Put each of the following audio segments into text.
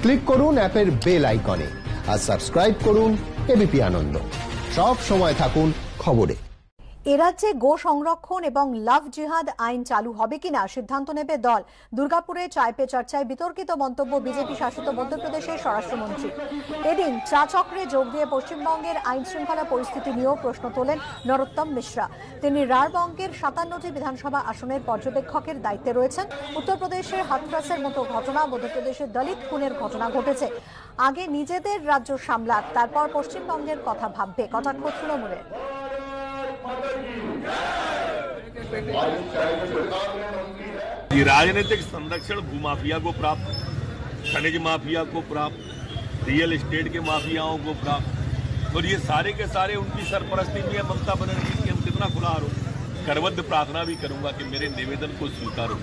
Click করুন অ্যাপের bell আইকনে আর সাবস্ক্রাইব করুন এবিপি আনন্দ। সব সময় থাকুন খবরে। এরাজ্যে গো সংরক্ষণ এবং লাভ জিহাদ আইন চালু হবে কিনা সিদ্ধান্ত নেবে দল। দুর্গাপুরে চায় পে চর্চায় বিতর্কিত মন্তব্য বিজেপি শাসিত মধ্যপ্রদেশের স্বরাষ্ট্রমন্ত্রী। এদিন চা চক্রে যোগ দিয়ে পশ্চিমবঙ্গের আইন শৃঙ্খলা পরিস্থিতি নিয়েও প্রশ্ন তোলেন নরোত্তম মিশ্রা। তিনি রাঢ়বঙ্গের 57টি বিধানসভা আসনের পর্যবেক্ষকের দায়িত্বে রয়েছেন। উত্তরপ্রদেশের হাথরাসের মতো ঘটনা, মধ্যপ্রদেশের দলিত খুনের ঘটনা ঘটেছে। আগে নিজেদের রাজ্য সামলাক, তারপর পশ্চিমবঙ্গের কথা ভাববে, কটাক্ষ তৃণমূলের। राजनीतिक संरक्षण भूमाफिया को प्राप्त, खनिज माफिया को प्राप्त, रियल एस्टेट के माफियाओं को प्राप्त, और ये सारे के सारे उनकी सरपरस्ती में ममता बनर्जी की हम कितना खुला आरोप। करबद्ध प्रार्थना भी करूंगा कि मेरे निवेदन को स्वीकारो,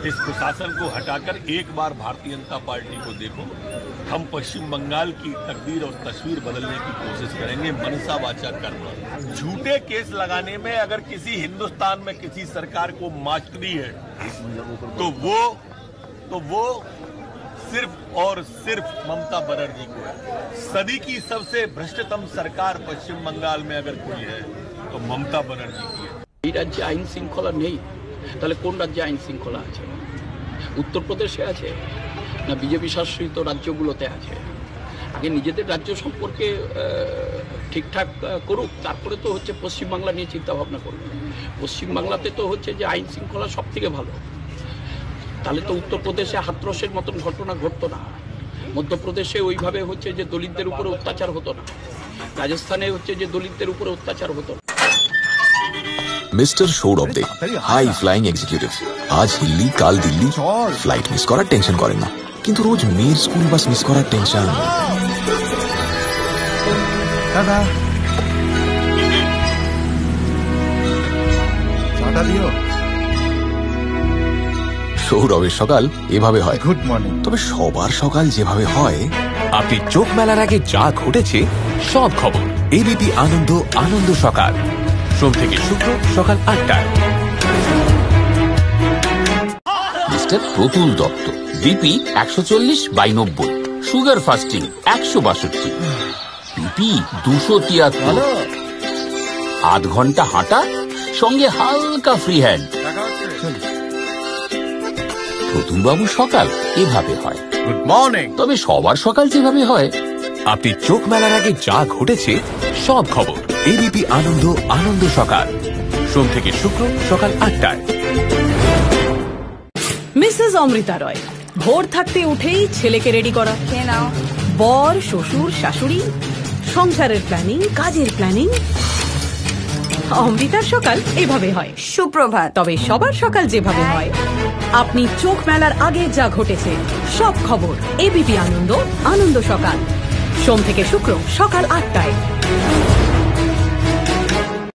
इस प्रशासन को हटाकर एक बार भारतीय जनता पार्टी को देखो। हम पश्चिम बंगाल की तकदीर और तस्वीर बदलने की कोशिश करेंगे, मनसा वाचा कर्मा। झूठे केस लगाने में अगर किसी हिंदुस्तान में किसी सरकार को मास्टरी है तो वो सिर्फ और सिर्फ ममता बनर्जी को है। सदी की सबसे भ्रष्टतम सरकार पश्चिम बंगाल में अगर कोई है तो ममता बनर्जी की है। এই রাজ্যে আইন শৃঙ্খলা নেই, তাহলে কোন রাজ্যে আইন শৃঙ্খলা আছে? উত্তরপ্রদেশে আছে না বিজেপি শাসিত রাজ্যগুলোতে আছে? আগে নিজেদের রাজ্য সম্পর্কে ঠিকঠাক করুক, তারপরে তো হচ্ছে পশ্চিমবাংলা নিয়ে চিন্তা ভাবনা করবে। পশ্চিমবাংলাতে তো হচ্ছে যে আইন শৃঙ্খলা সব থেকে ভালো, তাহলে তো উত্তরপ্রদেশে হাথরসের মতন ঘটনা ঘটতো না, মধ্যপ্রদেশে ওইভাবে হচ্ছে যে দলিতদের উপরে অত্যাচার হতো না, রাজস্থানে হচ্ছে যে দলিতদের উপরে অত্যাচার হতো না। মিস্টার সৌরভ দে, হাই ফ্লাইং এক্সিকিউটিভ। আজ হিল্লি কাল দিল্লি, ফ্লাইট মিস করার টেনশন করেন না, কিন্তু রোজ মেয়ের স্কুল বাস মিস করার টেনশন। দাদা চাটা দিও। সৌরভের সকাল এভাবে হয়, গুড মর্নিং। তবে সবার সকাল যেভাবে হয়। আপনি চোখ মেলার আগে যা ঘটেছে সব খবর এবিপি আনন্দ, আনন্দ সকাল, সোম থেকে শুক্র সকাল 8টায়। Mister Pratul Dutta, BP 140/90, sugar fasting 162, BP 273, 8 ঘন্টা হাঁটা সঙ্গে হালকা ফ্রি হ্যান্ড। প্রতুলবাবু সকাল এভাবে হয়। Good morning. তবে সবার সকাল যেভাবে হয়। আপনি চোখ মেলার আগে যা ঘটেছে সব খবর এবিপি আনন্দ, আনন্দ সকাল, সোম থেকে শুক্র সকাল 8টায়। মিসেস অমৃতা রয়, ভোর থাকতে উঠেই ছেলেকে রেডি করা, বর শ্বশুর শাশুড়ি, সংসারের প্ল্যানিং, কাজের প্ল্যানিং। অমৃতার সকাল এভাবে হয়। সুপ্রভাত। তবে সবার সকাল যেভাবে হয়, আপনি চোখ মেলার আগে যা ঘটেছে সব খবর এবিপি আনন্দ, আনন্দ সকাল, সোম থেকে শুক্র সকাল 8টায়।